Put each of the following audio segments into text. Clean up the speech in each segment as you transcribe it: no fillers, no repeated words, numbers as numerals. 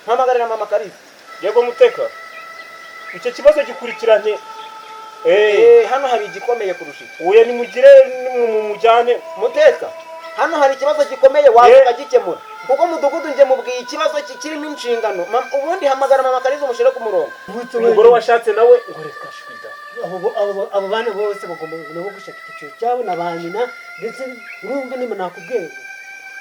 mpamagarira mama Kalisa. Yego Muteka. Icyo kibazo gikurikiranye. Hano hari igikomeye kurusha iki. Uye nimugire mumujyane Muteka. Hano hari ikibazo gikomeye wavuga gikemura. Kuko mudugudu nje mubwiye ikibazo kirimo inshingano. Ubundi hamagara mama Kalisa umushire ku murongo. Umugore washatse nawe ngo reka shwida. Abo bana bose bagomba nabo gushaka icyiciro cyabo n'abanyina ndetse urumva nimba nakubwiye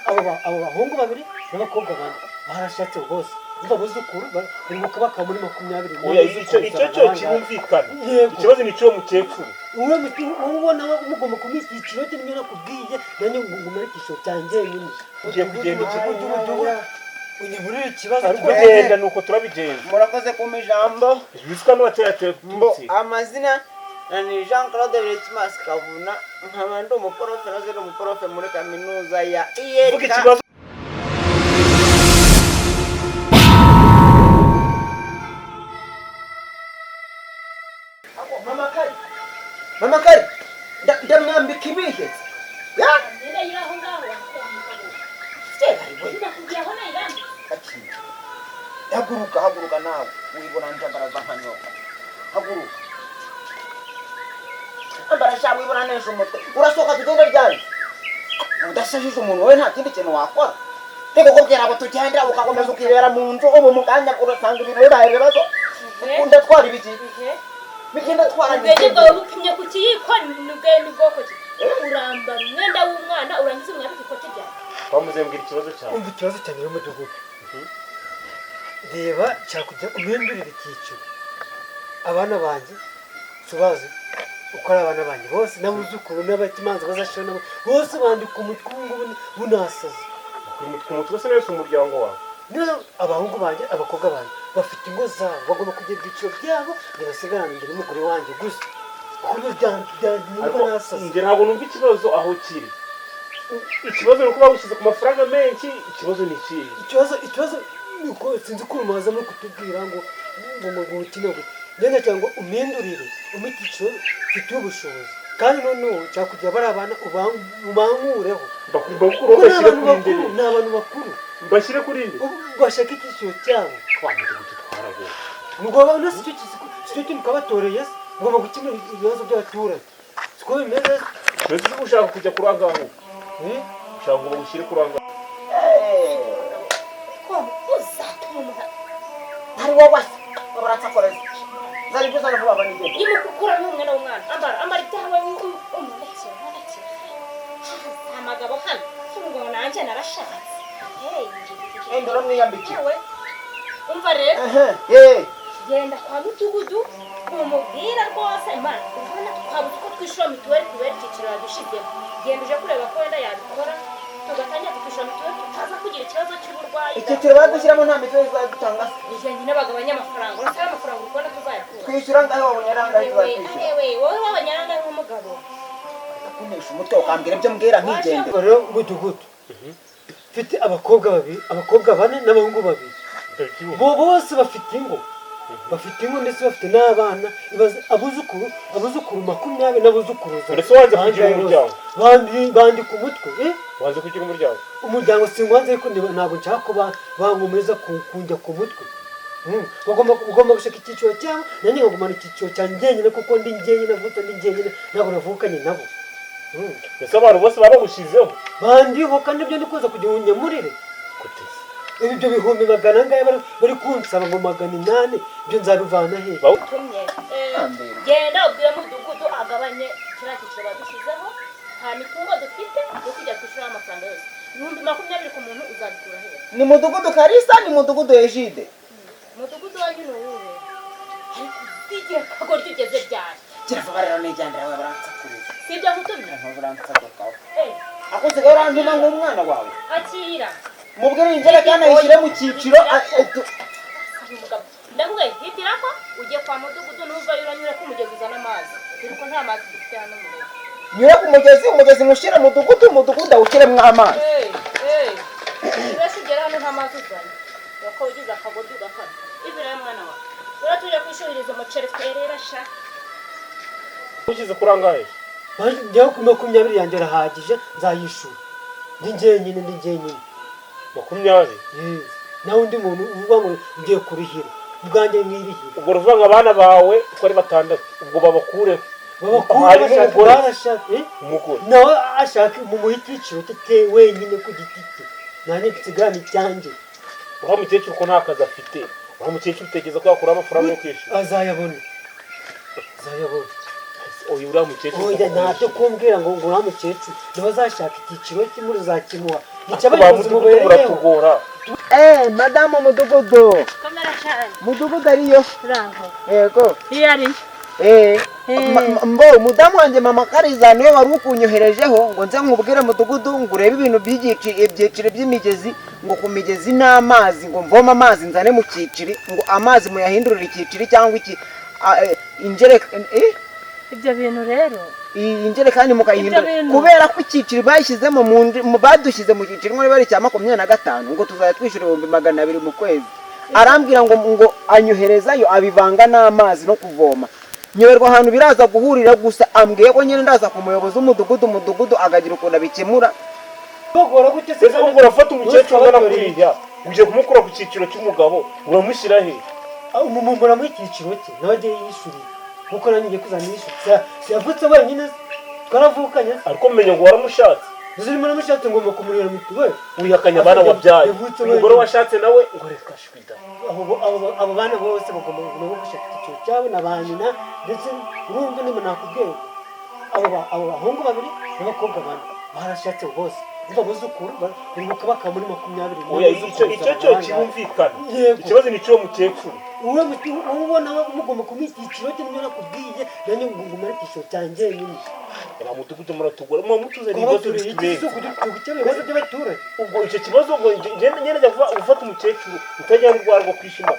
abo bahungu babiri n'abakobwa bane barashatse bose umva buzukuru bari mukabaka muri 20. Icyo kirumvikana. Ikibazo ni cyo mukecuru. ubona mugomba kumikiciro cyo nimwe nakubwiye nanye ngumara icyiciro cyanjye nyine ugiye kugenda ikibudugudu unyemurira ikibazo kugenda nuko turabigenza. Murakoze kuma ijambo Biswa n'abateye tutsi. Amazina ni Jean Claude Lechimas Kavuna nkaba ndi umuporofe nazo umuporofe muri kaminuza ya IERK. Mama Kari ndamwambika ibihe ya ndenda yiraho ngaho ndakubwira na irambi haguruka nawe wibona njambara za nkanyoka haguruka ambara sha wibona neza umutwe urasoka tugenda ryari udasajije umuntu wowe nta kindi kintu wakora rego kubwira abo tugenda ukakomeza ukibera mu nzu ubu mukanya urasanga ibintu bibaye bibazo ukunda twara ibiki bigenda twara ubwenge bwawe bupimye ku kiyiko n'ubwenge bwoko ki urambara umwenda w'umwana urangiza umwana ikote ryawe bamuzembwira ikibazo cyawe umva ikibazo cyane mu mudugudu reba cyakujya umwendurira icyiciro abana banjye tubaze uko ari abana banjye bose n'abuzukuru n'abatimanza bazashona bose bandika umutwe ngubu bunasaze umutwe se nese umuryango wawe abahungu banjye abakobwa banjye bafite ingo zabo bagomba kugira ibyiciro byabo ntibasigarane imbere n'umugore wanjye gusa kuko njye ntabwo numva ikibazo aho kiri. Ikibazo ni uko bawushyize ku mafaranga menshi. Ikibazo ni ikihe? Ikibazo ni uko sinzi uko mumaze muri kutubwira ngo ukine ngenda cyangwa umindurire umikiciro mfite ubushobozi kandi noneho cyakugira bari abana ubankureho bakuru bashyire kuri imbere n'abantu bakuru bashyire kuri imbere bashaka icyiciro cyabo twamaze gutwara go mugomba no cyo kintu kabatoreye ngomba gukemura ibibazo by'abaturage siko bimeze mbese ushaka kujya kurangaho ushaka ngo ushyire kuranga ko uzatuma hari wowe baratsakoreza zari byo zara vuba banige yimukukura n'umwana w'umwana ambara ibyawe umureke amagabo hano ngo nanjye narashatse ndoro mwiyambikiwe umva rero genda kwa mudugudu umubwira rwose imana ubona twabuze uko twishura mituweli kubera icyiciro yadushizemo genda uje kureba ko wenda yabikora tugatanya tukishura mituweli tutaza kugira ikibazo cy'uburwayi icyiciro badushyiramo nta mituweli zadutanga bijyanye n'abagabanya amafaranga urasaba amafaranga ukubona tuzayakura twishyura ngaho wabonyaranga tuzakwishyura wowe wabonyaranga nk'umugabo kunesha umutwe ukambwira ibyo mbwira nkigende rero mudugudu mfite abakobwa bane n'abahungu babiri bose bafite ingo ndetse bafite n'abana abuzukuru 20 n'abuzukuruza ndetse wanze kugira umuryango bandika umutwe wanze kugira umuryango singwanze ariko ntabwo nshaka ko bangomeza kunjya ku mutwe ugomba gushaka icyiciro cyabo nanjye ngomba icyiciro cyanjye nyine kuko ndi njyenyine navuka ndi njyenyine ntabwo navukanye nabo mbese abantu bose baba bagushizeho bandiho kandi ibyo ndi kuza kugira unyamurire ibyo bihumbi magana angahe bari kunsaba ngo 800 ibyo nzabivana he genda ubwire mudugudu agabanye kiriya cyiciro badushyizeho nta mitungo dufite yo kujya kwishyura amafaranga yose 20 ku muntu uzabikura he ni mudugudu Kalisa ni mudugudu Egide mudugudu wanyu ni uwuhe ariko igihe kago ryugeze ryari kiravugarira n'ijyandira we baransakuriza sibyo gutumye baransakuriza akusigaye urantuma nk'umwana wawe akira mubwire injere kandi ayishyire mu cyiciro ndakubwiye hitira ko ugiye kwa mudugudu n'uva uranyura ko umugezi uzana amazi kuko nta mazi dufite hano mu rugo nyura ku umugezi mushyire mudugudu awushyiremo amazi uretse ugera hano nta mazi uzanye uko ugize akagoryi ugakora ibira y'umwana wawe uratuje kwishyuririza umuceri twerera sha ushyize kurangahe njyewe ku 20 yanjye arahagije nzayishura ndi njyenyine 20 nawe undi muntu uvuga ngo ngiye kurihira ubwanjye mwirihira ubwo ruvuga ngo abana bawe uko ari 6 ubwo babakureho umugore arashaka umugore nawe ashaka mu muhitiro tete wenyine ku giti cye nanjye kisigani cyanjye uha mukecuru ko nta kazi afite uha mukecuru utekereza ko yakura amafaranga yo kwishyura azayabona uyu uriya mukecuru oya ntacyo kumbwira ngo uriya mukecuru nawe azashaka icyiciro kimwe uzakimuha muratugora madamu mudugudu komera cyane mudugudu ariyo rango yego iyo ari mbo mudamu wanjye mama Kariza niwe wari ukunyoherejeho ngo nze nkubwire mudugudu ngo urebe ibintu by'ibyiciro by'imigezi ngo ku migezi n'amazi ngo mvome amazi nzane mu cyiciri ngo amazi muyahindurire icyiciri cyangwa iki injerekani ibyo bintu rero injerekani mukayihindura kubera ko icyiciri bayishyizemo badushyize mu cyiciri ngo bari cya 25 ngo tuzajya twishyura 200 mu kwezi arambwira ngo anyoherezayo abivanga n'amazi no kuvoma nyoberwa ahantu biraza guhurira gusa ambwiye ko nyine ndaza ku muyobozi w'umudugudu agagira ukuntu abikemura ese ubwo urafata umukecuru ungana kuriya ugiye kumukura ku cyiciro cy'umugabo uramushyira he umumura muri icyiciro cye nawe agiye yishyuriye kuko nanjye ngiye kuzana yishyura yavutse wenyine twaravukanye ariko menya ngo waramushatse uzirimo namushatse ngomba kumurira mituweli wihakanye abana wabyaye umugore washatse nawe ngo reka shwida abo bana bose bagomba no gushaka icyiciro cyabo na ba nyina ndetse urumva niba nakubwiye abo bahungu babiri n'abakobwa bane barashatse bose niba buzukuru bari baka muri 20 oya icyo kirumvikana ikibazo ni cyo mukecuru ubona mugomba kumwikiciro cyo nimero nakubwiye nanjye ngumara icyiciro cyanjye nyine aba mudugudu muratugora mu mutuzana ibibazo by'ibyo ibibazo by'abaturage ubwo icyo kibazo ngo ngende njya gufata umukecuru utajya mu rwara rwo kwishima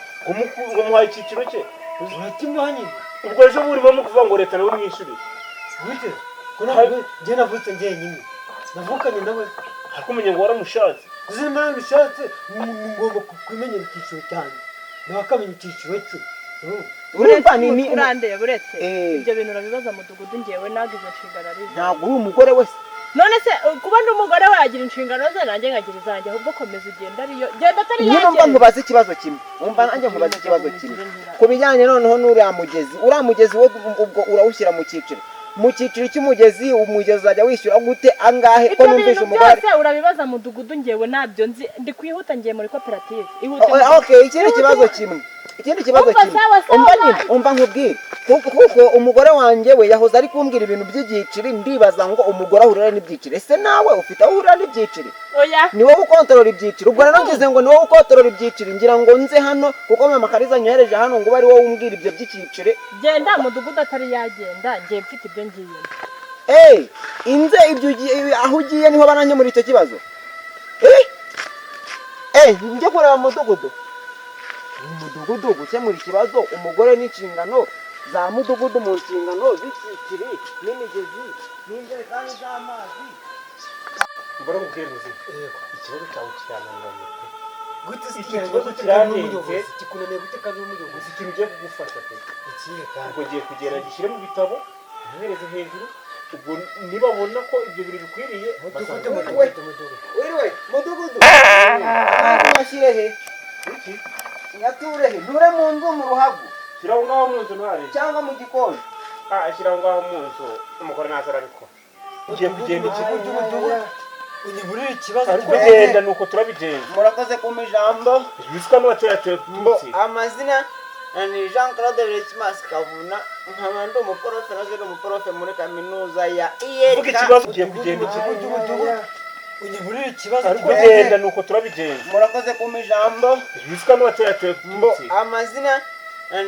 ngo muhaye icyiciro cye urakimuha nyine ubwo ejo buri bamwe kuvuga ngo leta nawe mwishurire gute ko ntabwo njye navutse njyenyine navukanye nawe ariko umenya ngo waramushatse uzirimo nabishatse ngomba kumenyera icyiciro cyanjye nawe akamenya icyiciro cye urumva ni urandeye buretse ibyo bintu urabibaza mudugudu ngewe nagize inshingano ari ntabwo uri umugore wese none se kuba ndi umugore we yagira inshingano ze nanjye ngagira izanjye ahubwo komeza ugenda ariyo genda atari yagera numva nkubaza ikibazo kimwe umva nanjye nkubaza ikibazo kimwe ku bijyanye noneho n'uriya mugezi wo ubwo urawushyira mu cyiciro cy'umugezi umugezi uzajya wishyura gute angahe ko numvisha umugore byose urabibaza mudugudu ngewe nabyo nzi ndi kwihuta ngiye muri koperative okay ikindi kibazo kimwe umva nkubwire kuko umugore wanjye we yahoze ari kumbwira ibintu by'ibyiciri ndibaza ngo umugore ahurira n'ibyiciri ese nawe ufite aho uhurira n'ibyiciri ni wowe ukontorora ibyiciri ubwo rero ngize ngo ni wowe ukontorora ibyiciri ngira ngo nze hano kuko mama Kariza nyohereje hano ngo bari wowe umbwira ibyo by'icyiciri genda mudugudu atari yagenda ngiye mfite ibyo ngiye inze ibyo aho ugiye niho bananye muri icyo kibazo njye kureba mudugudu gukemura ikibazo umugore n'inshingano za mudugudu mu nshingano z'icyiciri n'imigezi n'injerekani z'amazi mbona mubwire muzima ikibazo cyawe kirananiranye gute ikibazo kiranenze kikunaniye gute kandi n'umuyobozi ikintu ugiye kugufasha pe ikihe kandi ubwo ngiye kugenda gishyire mu bitabo nyohereze hejuru ubwo nibabona ko ibyo bintu bikwiriye wiriwe mudugudu bashyire he nyaturehe nture mu nzu mu ruhago shyiraho ngaho mu nzu ntare cyangwa mu gikoni shyiraho ngaho mu nzu umugore naza arabikora ugiye kugenda ikigo unyiburire ikibazo ariko genda nuko turabigenza murakoze kuma ijambo yitwa n'uwateye tutsi amazina ni Jean Claude Berechmas Kavuna nkaba ndi umuporofe naje umuporofe muri kaminuza ya IERK vuga ikibazo ugiye kugenda ikigo unyiburire ikibazo ariko genda nuko turabigenza murakoze kuma ijambo yitwa n'uwateye tutsi amazina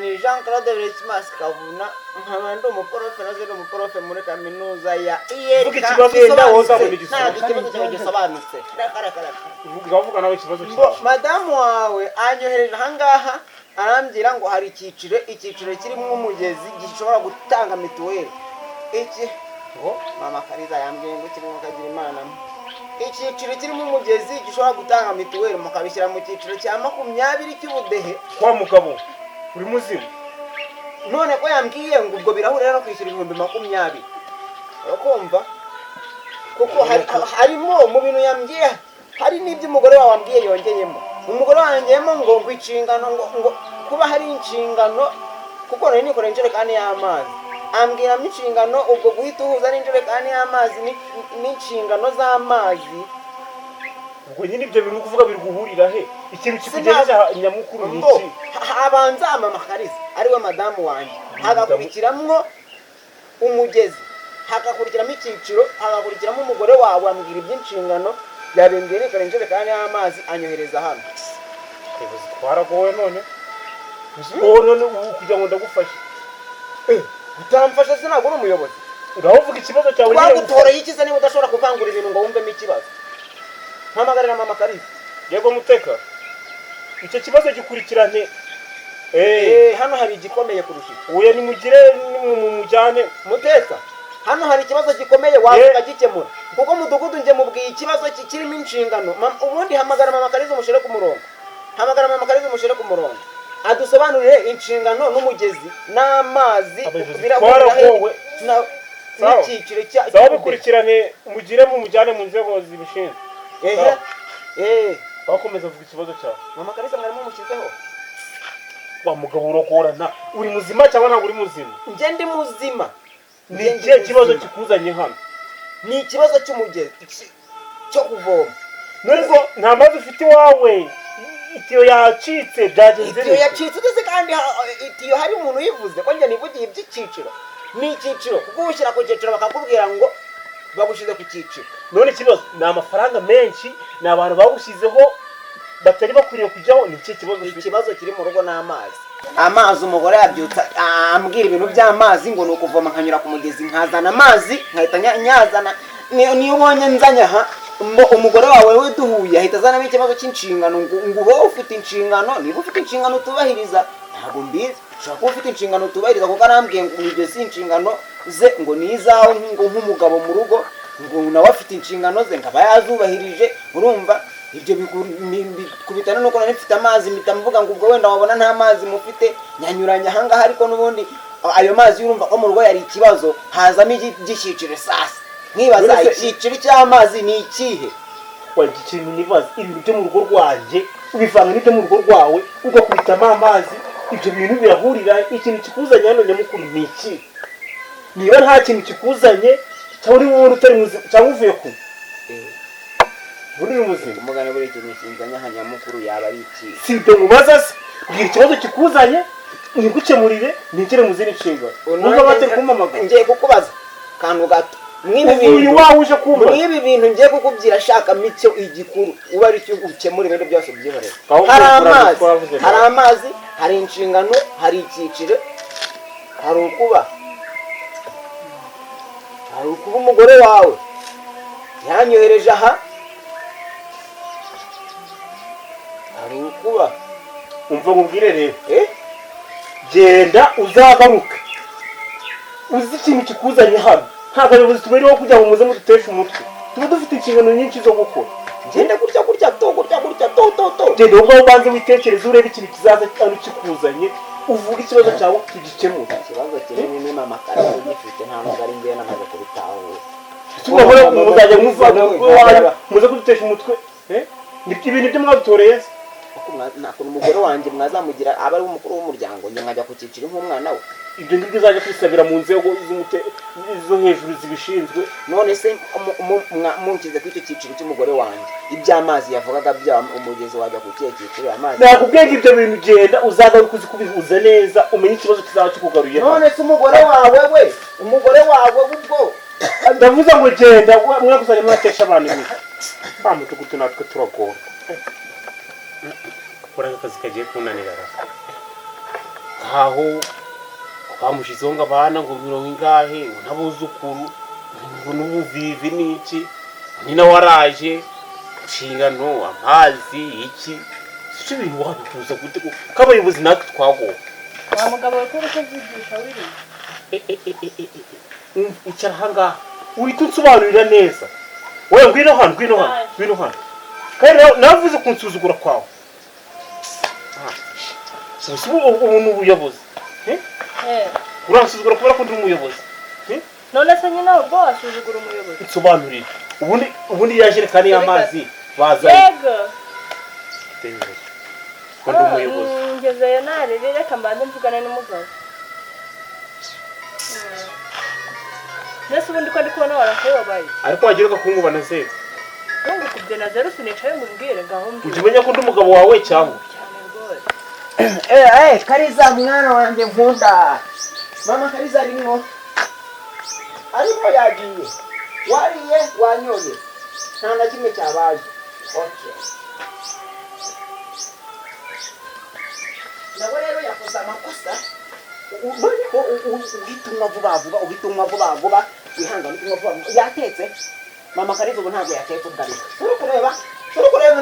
ni Jean Claude Berechmas Kavuna nkaba ndi umuporofe naje umuporofe muri kaminuza ya IERK vuga ikibazo genda woza mu ikibazo gisobanutse uvuga nawe ikibazo cyawe madamu wawe anyohereje ahangaha arambwira ngo hari icyiciro kirimo umugezi gishobora gutanga mituweli mama Kariza yambwiye ngo kirimo kagira imana icyiciro kirimo umugezi gishobora gutanga mituweli mukabishyira mu cyiciro cya 20 cy'ubudehe kwa mugabo uri muzima none ko yambwiye ngo ubwo birahurira no kwishyura 20,000 urakumva kuko harimo mu bintu yambwiye hari n'ibyo umugore wawe wambwiye yongeyemo umugore wanjyemo ngo inshingano ngo kuba hari inshingano kuko nari nikoreye injerekani y'amazi ambwiramo inshingano ubwo guhita uhuza n'injerekani y'amazi n'inshingano z'amazi ubwo nyine ibyo bintu kuvuga biri guhurira he ikintu kikugejeje nyamukuru ni iki habanza amamakariza ariwe madamu wanjye hagakurikiramo umugezi hagakurikiramo icyiciro hagakurikiramo umugore wawe ambwira iby'inshingano yabimbwiye nikoreye injerekani y'amazi anyohereza hano twaragowe none ubu kugira ngo ndagufashe utamfasha se ntabwo uri umuyobozi ngaho uvuga ikibazo cyawe twagutoreye ikiza niba udashobora kuvangura ibintu ngo wumvemo ikibazo mpamagarira mama Kalisa yego muteka icyo kibazo gikurikirane hano hari igikomeye kurusha uya nimugire mumujyane muteka hano hari ikibazo gikomeye wavuga gikemura kuko mudugudu nje mubwiye ikibazo kirimo inshingano ubundi hamagara mama Kalisa umushyire ku murongo hamagara mama Kalisa umushyire ku murongo adusobanurire inshingano n'umugezi n'amazi twaragowe n'icyiciro cya bikurikirane mugire mumujyane mu nzego zibishinzwe bakomeza avuga ikibazo cyawe mama Kalisa mwarimo mushyizeho wa mugabo urogorana uri muzima cyangwa ntabwo uri muzima njye ndi muzima ni ikihe kibazo kikuzanye hano ni ikibazo cy'umugezi cyo kuvoma nubwo nta mazi ufite iwawe itiyo yacitse byagenze itiyo yacitse ndetse kandi itiyo hari umuntu uyivuze ko njye nivugiye iby'icyiciro ni icyiciro kuko ushyira ku cyiciro bakakubwira ngo bagushyize ku cyiciro none ikibazo ni amafaranga menshi ni abantu bagushyizeho batari bakwiriye kujyaho ni ikihe kibazo ikibazo kiri mu rugo n'amazi amazi umugore yabyutsa ambwira ibintu by'amazi ngo ni ukuvoma nkanyura ku mugezi nkazana amazi nkahita nyazana niyo ubonye nzanye aha umugore wawe we duhuye ahita azanamo ikibazo cy'inshingano ngo wowe ufite inshingano niba ufite inshingano utubahiriza ntabwo mbizi ushobora kuba ufite inshingano utubahiriza kuko arambwiye ngo ibyo si inshingano ze ngo ni izawe nk'umugabo mu rugo ngo nawe afite inshingano ze nkaba yazubahirije urumva ibyo bikubitana nuko nari mfite amazi mpita mvuga ngo ubwo wenda wabona nta mazi mufite nyanyuranye ahangaha ariko n'ubundi ayo mazi urumva ko mu rugo yari ikibazo hazamo igishyiciro sasa nkibaza icyiciro cy'amazi ni ikihe wajya ikintu nibaza ibintu byo mu rugo rwanjye ubivanga n'ibyo mu rugo rwawe ugakubitamo amazi ibyo bintu birahurira ikintu kikuzanye hano nyamukuru ni iki niba nta kintu kikuzanye cyangwa uri wowe utari muzima cyangwa uvuye ku uri muzima umugani buri kintu kinzanye aha nyamukuru yaba ari iki si ibyo mubaza se bwira ikibazo kikuzanye nigukemurire nigere mu zindi nshingano numva batari kumpamagara ngiye kukubaza kantu gato mw'ibi bintu ngiye kukubwira shaka micyo igikuru uba ari cyo ukemura ibintu byose byihorera hari amazi hari inshingano hari icyiciro hari ukuba umugore wawe yanyohereje aha hari ukuba umva nkubwire rero genda uzagaruke uzi ikintu kikuzanye hano ntabwo abayobozi tubariho kugira ngo muze muduteshe umutwe tuba dufite inshingano nyinshi zo gukora genda gutya to genda ubwo ubanze witekereze urebe ikintu kizaza cyane kikuzanye uvuga ikibazo cyawe tugikemura ikibazo kinini ni mama Kalisa ugifite nta nubwo ari njye namaze kubitahura tugahora muzajya muze kudutesha umutwe ibintu byo mwadutoreye nakora umugore wanjye mwazamugira aba ari umukuru w'umuryango njye nkajya ku cyiciro nk'umwana we ibyo ngibyo uzajya kwisabira mu nzego zo hejuru zibishinzwe none se munshyize kuri icyo cyiciro cy'umugore wanjye iby'amazi yavugaga bya umugezi wajya ku kihe cyiciro amazi nakubwiye ngo ibyo bintu ugenda uzagaruka uzi kubihuza neza umenye ikibazo kizaba kikugaruye none se umugore wawe ubwo ndavuze ngo genda mwakuzanye mwatesha abantu imitwe nta mutugutu natwe turagora gukora akazi kagiye kunanira nkaho bamushyizeho ngo abana ngo mirongo ingahe n'abuzukuru ngo n'ubuvivi n'iki nyina waraje inshingano amazi iki si ibintu wabikuza gute ko abayobozi natwe twagowe wa mugabo we kuri ko byigisha wiri icara ahangaha uhita unsobanurira neza wowe ngwino hano kandi navuze kunsuzugura kwawe ubu ni ubuyobozi uransuzugura kubera ko ndi umuyobozi none se nyine ubwo wasuzugura umuyobozi nsobanurire ubundi ya jerekani y'amazi bazanye Tenye. Kondo umuyobozi. Ngezeyo narebe reka mbanze mvugane n'umugabo. Nese ubundi ko ndi kubona warakaye wabaye. Ariko wagira kunguba na zero. Ngo kubye na zero sinicaye ngo mbwire ngaho mbwire. Ujimenya ko ndi umugabo wawe cyangwa? Kariza mwana wanjye nkunda. Mama Kariza arimo. Arimo yagiye. Wariye wanyoye. Nta na kimwe cyabaye. Okay. Nawe rero yakoze amakosa. Noneho uhitumwa vuba vuba ihangana uhitumwa vuba yatetse. Mama Kariza ubu ntabwo yatetse ubwariko. Turi kureba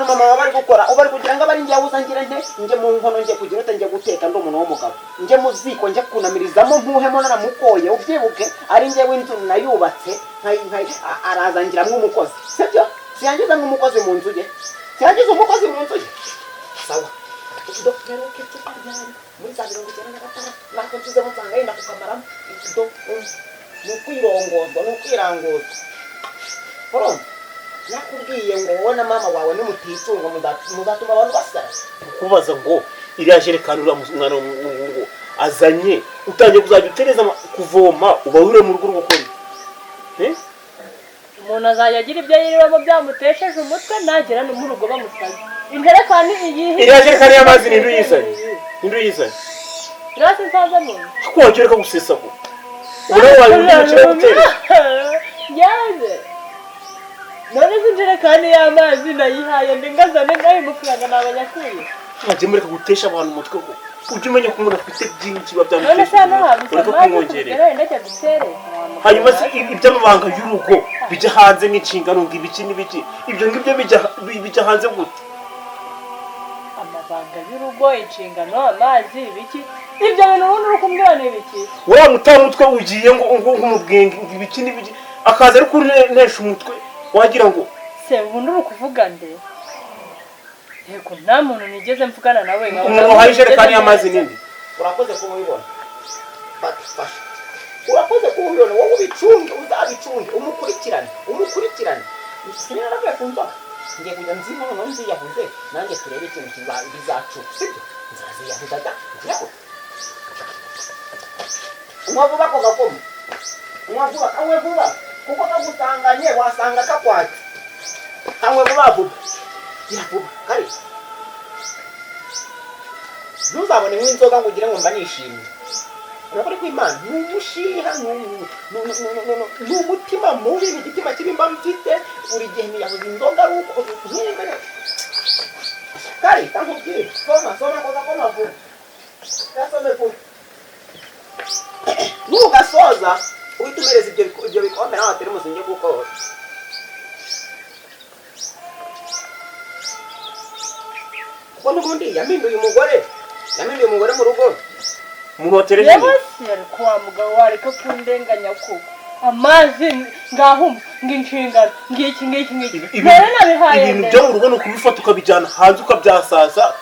mama bari gukora ubari kugira ngo abari ngiye uzangira nje mu nkono nje kugira utangiye guteka ndo umuntu w'umugabo. Nje mu ziko nje kunamirizamo ntuhemo naramukoye ubyibuke ari nje w'inzu nayubatse nkayi arazangiramwe umukozi. Sibyo? Siyangiza nk'umukozi mu nzu ye. Siyangiza umukozi mu nzu ye. Sawa. Dokero kitu kajyana. Muri za 19 nako tuze mutanga yenda kukamara. Nukwirangoza. Poro. Nakubwiye ngo wowe na mama wawe nimutitunga muzatuma abantu basara. Kubaza ngo iriya jerekani ura mwana ngo azanye utangiye kuzajya utereza kuvoma ubawure mu rugo rw'ukuri. Umuntu azajya agira ibyo yiriramo byamutesheje umutwe nagera no mu rugo bamusaze. Injerekani iyihe? Iriya jerekani y'amazi ni nduyizanye. Nduyizanye. Nase nsaza mu. Ko wagereka gusesa ko. Ura wayumvira gutera. Yaze. None injerekani y'amazi nayihaye ndingazane ngaho mufuranga nabanyakuri. Waje mureka gutesha abantu umutwe ko. Ujye umenya ko umuntu afite byinshi babyamutse. None se hano habisa kumwongerera. Ndajya gutere. Hanyuma se iby'amabanga y'urugo bijya hanze nk'inshingano ngibiki n'ibiki. Ibyo ngibyo bijya hanze gute? Amabanga y'urugo inshingano amazi ibiki. Ibyo bintu urundi rukumbwira n'ibiki. Wa mutamutwe ugiye ngo nk'umubwenge ibiki n'ibiki akaza ari kunesha umutwe wagira ngo se ubundi ukuvuga nde. Yego nta muntu nigeze mvugana nawe umuntu wahaye ijerekani y'amazi nindi. Urakoze kumubibona. Fasha. Urakoze kumubibona wowe ubicunge uzabicunge umukurikirane. Sinera nabwe kunza. Ngiye kujya nzima no nziyavuze nanjye turebe ikintu kizacu. Sibyo? Nzaziyavuga. Yego. Umwavuba ko gakoma. Umwavuba kawe vuba. Kuko kagusanganye wasanga kakwati. Kawe vuba. Yavuba kari. Nuzabone nk'inzoga ngo ugire ngo mba nishimye. Nabari kw'Imana n'umushiha n'umutima mubi igitima kibimba mfite buri gihe niyabuze inzoga ruko nk'imene. Kari tankubwire soma koza vuba. Yasome vuba. Nugasoza uhitumereza ibyo bikombe nawe atari musinge kuko kuko n'ubundi yaminduye umugore mu rugo. Umuntu watereje. Yabasere kwa mugabo wareka kundenganya kuko amazi ngahumba nginshingana ngiki. Nere nabihaye. Ibintu byo mu rugo no kubifata ukabijyana hanze ukabyasaza.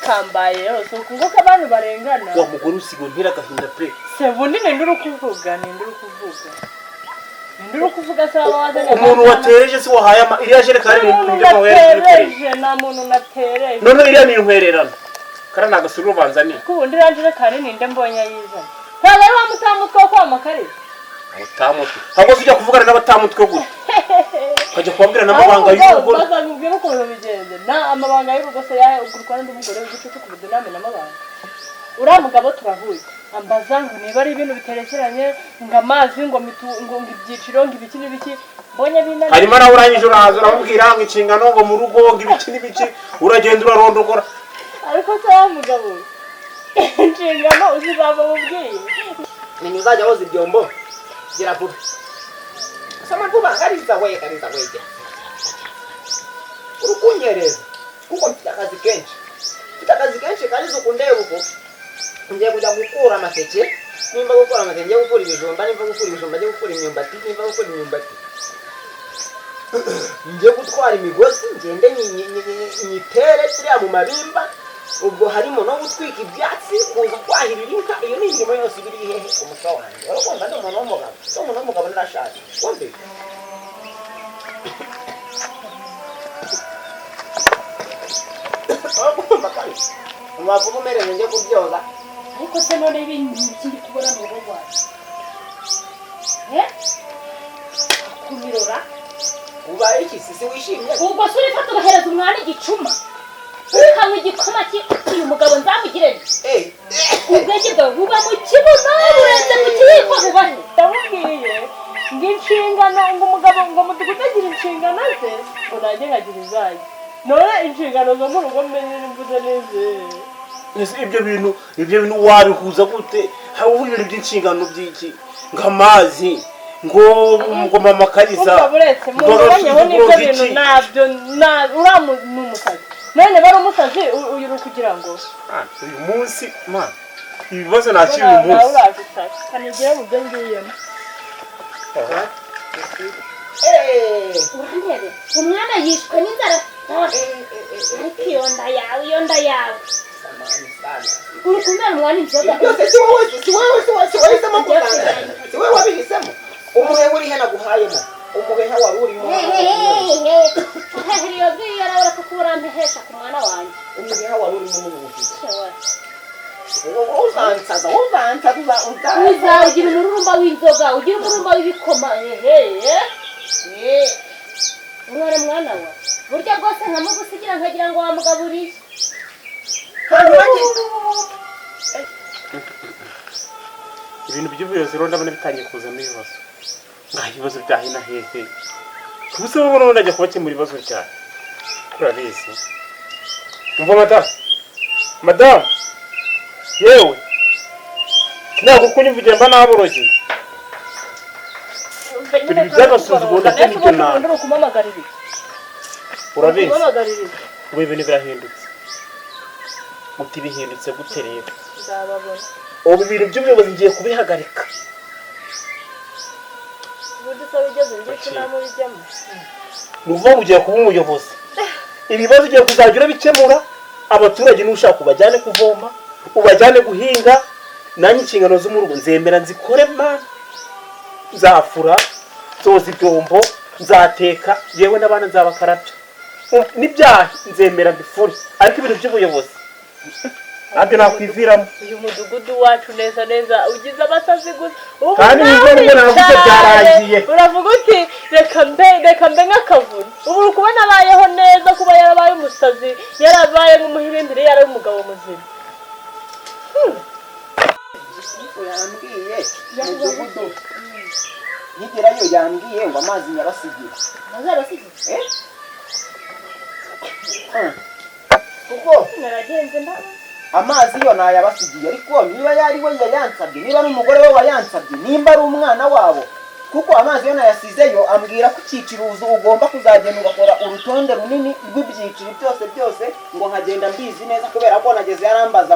Kambaye yose kuko abantu barengana. Wa mugore usigo ntira gahinda pe. Se bundi nduru kuvuga. Nduru kuvuga saba wazanye. Umuntu watereje si wahaye iriya jerekani mu byo mwawereje. Na muntu natereje. None iriya ni inkwererano. Kara nagasuru banzani. Kubundi ranjire kane ninde mbonye yiza. Ntabwo ari wa mutamutwe kwa makare. Mutamutwe. Ntabwo tujya kuvugana n'abatamutwe gute. Kajya kubabwira n'amabanga y'urugo. Bazakubwira uko bigenze. Na amabanga y'urugo se yahe ugurwa n'umugore w'igicucu ku budiname n'amabanga. Ura mugabo turahuye. Ambaza ngo niba ari ibintu biterekeranye ngamazi ngo ibyiciro ngibiki n'ibiki mbonye binani. Harimo nawe urangije urahaza uramubwira ngo inshingano ngo mu rugo ngibiki n'ibiki uragenda urarondogora. Ariko se wa mugabo inshingano uzibaba mubwiye. Ni uzajya woza ibyombo gira vuba. Sama vuba Kariza we. Urukunyereza kuko mfite akazi kenshi Kariza ukundeye uko. Ngiye kujya gukura amateke. Nimba gukura amateke ngiye gukura ibijumba, nimba gukura ibijumba ngiye gukura imyumbati, nimba gukura imyumbati. Ngiye gutwara imigozi ngende nyitere turiya mu mabimba. Ubwo harimo no gutwika ibyatsi kuza kwahirira inka. Iyo ni imirimo yose ibiri hehe umuco wanjye. Urakumva ndi umuntu w'umugabo narashaje. Wumve. Amavuga umereye njye kubyoza. ariko se none ibintu ikindi kubona mu rugo rwacu kubirora Ubaye iki sisi wishimye? ubwo se urifata ugahereza umwana igicuma ukanywa igikoma cy'uyu mugabo nzamugirene ubwenge bwawe buba mu kibuno burenze mu kiyiko bubahe ndamubwiye ngo inshingano ngo umugabo ngo mudugudu agira inshingano ze ngo nanjye nkagira izanjye none inshingano zo mu rugo mmenye nimvuze neza ibyo bintu wabihuza gute? Haba ibintu by'inshingano by'iki nk'amazi ngo mama Kariza uretse mu rubanyaho n'ibyo bintu nabyo uriya ni umusazi none bari umusazi uyu uri kugira ngo uyu munsi ibibazo nakiri uyu munsi kanigire mu byo ngiyemo urantebe umwana yishwe n'inzara ariko iyo nda yawe uri kumera umwana inzoga Byose si wowe wahisemo kuganga. Si wowe wabihisemo. Umuheha uri hena guhayemo. Umuheha wari urimo. iyo bwiyo yarabura kuko urampehesha ku mwana wanjye Umuheha wari urimo mu buzima. uzawugira Uzansaza. umururumba w'inzoga ugira umururumba w'ibikoma umwana mwana wa burya bwose nkamugusigira nkagira ngo wamugaburiye ibintu by'ubuyobozi rero ndabona bitangiye kuzamo ibibazo ibibazo bya hino hehe kubuse wowe none najya kubakemura ibibazo cyane urabizi umva madamu yewe ntabwo kunyumvigira mba naboroge ibintu by'agasuzuguro ndetse n'ibyo nawe urabizi ubu ibintu birahindutse uti bihindutse gute rero ubu ibintu by'ubuyobozi ngiye kubihagarika ni ukuvuga ngo ugiye kuba umuyobozi ibibazo ugiye kuzajya urabikemura abaturage n'ushaka ubajyane kuvoma ubajyane guhinga nanjye inshingano zo mu rugo nzemera nzikore mana nzafura nzoza ibyombo nzateka yewe n'abana nzabakarabya n'ibyaha nzemera mbifure ariko ibintu by'ubuyobozi ntabyo nakwiviramo uyu mudugudu wacu neza ugize abasazi gusa kandi nibwo navuze byarangiye uravuga uti reka mbe nk'akavuna ubu uri kubona abayeho neza kuba yarabaye umusazi yarabaye nk'umuhirimbiri yari umugabo muzima yambwiye mudugudu nkigerayo yambwiye ngo amazi nyabasigiye kuko naragenze amazi yo nayabasigiye ariko niba yari we yayansabye niba ari umugore we wayansabye nimba ari umwana wabo kuko amazi yo nayasizeyo ambwira ko icyiciro ugomba kuzagenda ugakora urutonde runini rw'ibyiciro byose ngo nkagenda mbizi neza kubera ko nageze yarambaza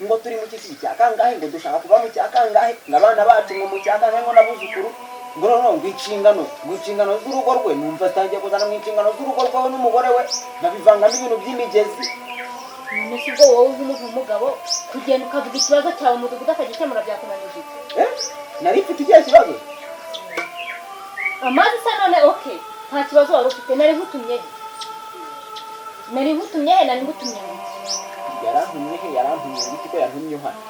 ngo turi mu cyiciro cya kangahe ngo dushaka kuva mu cya kangahe n'abana bacu ngo mu cya kangahe ngo nabuzukuru ngo ngo inshingano z'urugo rwe numva atangiye kuzana mu inshingano z'urugo rwawe n'umugore we nabivanga n'ibintu by'imigezi none si bwo wowe uzi umugabo kugenda ukavuga ikibazo cyawe umudugudu akagikemura byakunanije nari mfite ikihe kibazo amazi se none nta kibazo wari ufite nari ngutumye he yarantumye he yarantumye ibiti ko yantumye uhana